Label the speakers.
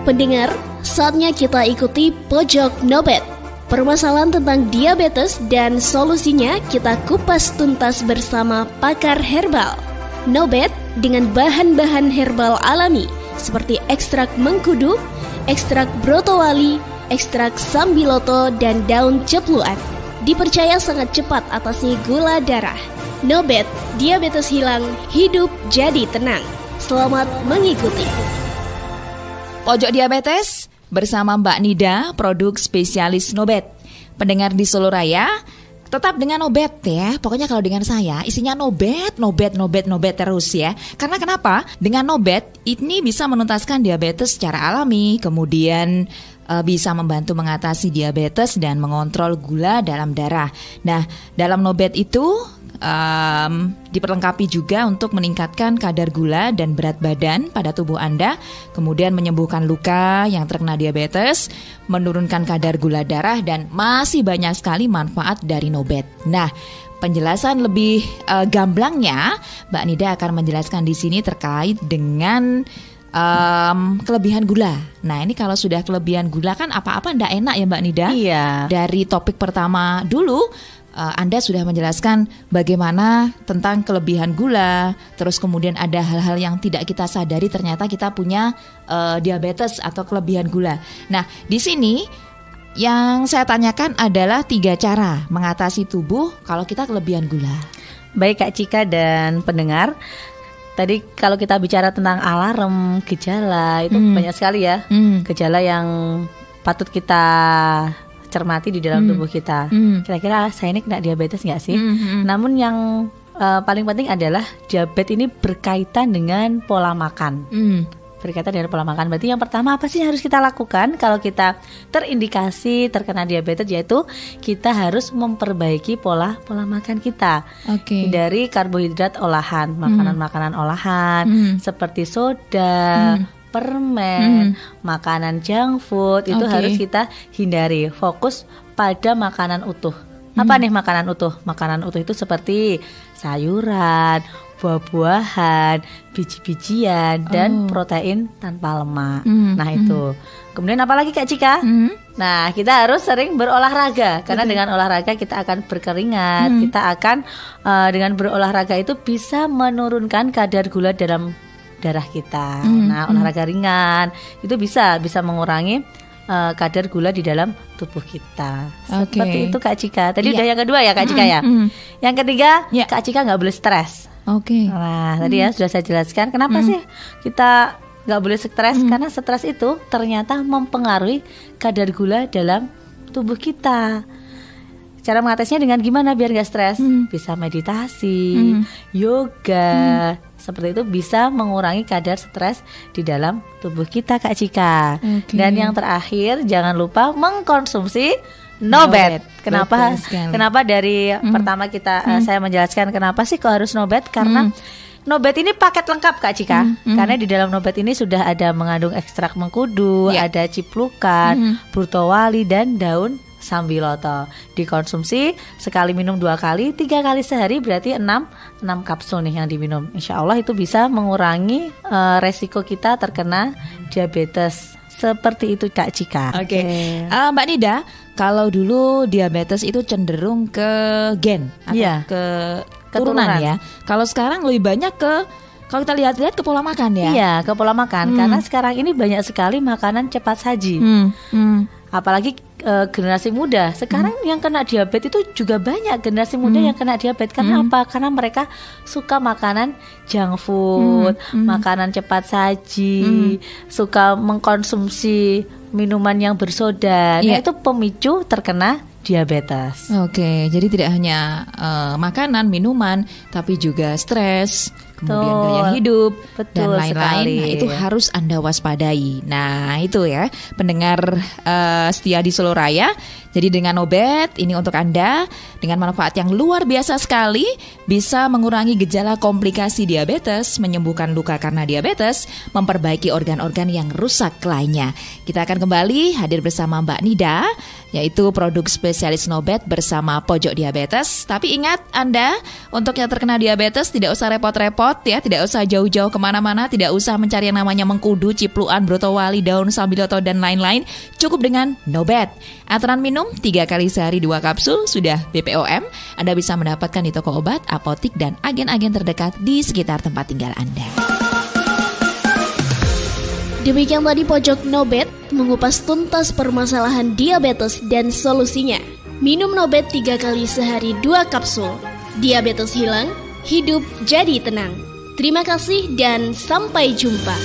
Speaker 1: Pendengar, saatnya kita ikuti Pojok Nobet. Permasalahan tentang diabetes dan solusinya kita kupas tuntas bersama pakar herbal. Nobet dengan bahan-bahan herbal alami seperti ekstrak mengkudu, ekstrak brotowali, ekstrak sambiloto, dan daun cepluan. Dipercaya sangat cepat atasi gula darah. Nobet, diabetes hilang, hidup jadi tenang. Selamat mengikuti.
Speaker 2: Pojok Diabetes bersama Mbak Nida, produk spesialis Nobet. Pendengar di Solo Raya, tetap dengan Nobet ya. Pokoknya kalau dengan saya isinya Nobet terus ya. Karena kenapa? Dengan Nobet ini bisa menuntaskan diabetes secara alami, kemudian bisa membantu mengatasi diabetes dan mengontrol gula dalam darah. Nah, dalam Nobet itu diperlengkapi juga untuk meningkatkan kadar gula dan berat badan pada tubuh Anda, kemudian menyembuhkan luka yang terkena diabetes, menurunkan kadar gula darah, dan masih banyak sekali manfaat dari Nobet. Nah, penjelasan lebih gamblangnya, Mbak Nida akan menjelaskan di sini terkait dengan kelebihan gula. Nah, ini kalau sudah kelebihan gula kan apa-apa ndak enak ya Mbak Nida.
Speaker 3: Iya.
Speaker 2: Dari topik pertama dulu Anda sudah menjelaskan bagaimana tentang kelebihan gula. Terus kemudian ada hal-hal yang tidak kita sadari, ternyata kita punya diabetes atau kelebihan gula. Nah, di sini yang saya tanyakan adalah 3 cara mengatasi tubuh kalau kita kelebihan gula.
Speaker 3: Baik Kak Cika dan pendengar, tadi kalau kita bicara tentang alarm, gejala, itu banyak sekali ya gejala yang patut kita cermati di dalam tubuh kita. Kira-kira saya ini kena diabetes nggak sih? Namun yang paling penting adalah diabetes ini berkaitan dengan pola makan. Berkaitan dengan pola makan. Berarti yang pertama apa sih yang harus kita lakukan kalau kita terindikasi terkena diabetes, yaitu kita harus memperbaiki pola makan kita. Hindari karbohidrat olahan, makanan-makanan olahan seperti soda, permen, makanan junk food, itu harus kita hindari. Fokus pada makanan utuh. Apa nih makanan utuh? Makanan utuh itu seperti sayuran, buah-buahan, biji-bijian, dan protein tanpa lemak. Nah itu. Kemudian apa lagi Kak Cika? Nah, kita harus sering berolahraga. Karena dengan olahraga kita akan berkeringat. Kita akan dengan berolahraga itu bisa menurunkan kadar gula dalam darah kita. Nah, olahraga ringan itu bisa mengurangi kadar gula di dalam tubuh kita. Seperti itu Kak Cika. Tadi udah yang kedua ya Kak Cika ya. Yang ketiga, Kak Cika nggak boleh stres. Nah, tadi ya sudah saya jelaskan kenapa sih kita nggak boleh stres. Karena stres itu ternyata mempengaruhi kadar gula dalam tubuh kita. Cara mengatasinya dengan gimana biar gak stres? Bisa meditasi, yoga, seperti itu bisa mengurangi kadar stres di dalam tubuh kita Kak Cika. Dan yang terakhir, jangan lupa mengkonsumsi Nobet. Kenapa dari pertama saya menjelaskan kenapa sih kok harus Nobet? Karena Nobet ini paket lengkap Kak Cika. Karena di dalam Nobet ini sudah ada mengandung ekstrak mengkudu, ada ciplukan, brutowali, dan daun sambiloto. Dikonsumsi sekali minum 2 kali, 3 kali sehari, berarti 6 kapsul nih yang diminum. Insya Allah itu bisa mengurangi resiko kita terkena diabetes. Seperti itu Kak Cika.
Speaker 2: Mbak Nida, kalau dulu diabetes itu cenderung ke gen atau ke keturunan ya. Kalau sekarang lebih banyak kalau kita lihat-lihat ke pola makan ya.
Speaker 3: Iya, ke pola makan. Karena sekarang ini banyak sekali makanan cepat saji. Apalagi generasi muda. Sekarang yang kena diabetes itu juga banyak generasi muda yang kena diabetes. Karena apa? Karena mereka suka makanan junk food, makanan cepat saji, suka mengkonsumsi minuman yang bersoda. Nah, itu pemicu terkena diabetes.
Speaker 2: Jadi tidak hanya makanan, minuman, tapi juga stres, kemudian gaya hidup, dan lain-lain. Nah, itu harus Anda waspadai. Nah, itu ya pendengar setia di Solo Raya. Jadi dengan Nobet ini untuk Anda dengan manfaat yang luar biasa sekali, bisa mengurangi gejala komplikasi diabetes, menyembuhkan luka karena diabetes, memperbaiki organ-organ yang rusak lainnya. Kita akan kembali hadir bersama Mbak Nida, yaitu produk spesialis Nobet bersama Pojok Diabetes. Tapi ingat Anda, untuk yang terkena diabetes tidak usah repot-repot. out ya, tidak usah jauh-jauh kemana-mana, tidak usah mencari yang namanya mengkudu, cipluan, brotowali, daun sambiloto dan lain-lain. Cukup dengan Nobet. Aturan minum 3 kali sehari 2 kapsul, sudah BPOM. Anda bisa mendapatkan di toko obat, apotik, dan agen-agen terdekat di sekitar tempat tinggal Anda.
Speaker 1: Demikian tadi Pojok Nobet mengupas tuntas permasalahan diabetes dan solusinya. Minum Nobet 3 kali sehari 2 kapsul. Diabetes hilang, hidup jadi tenang. Terima kasih dan sampai jumpa.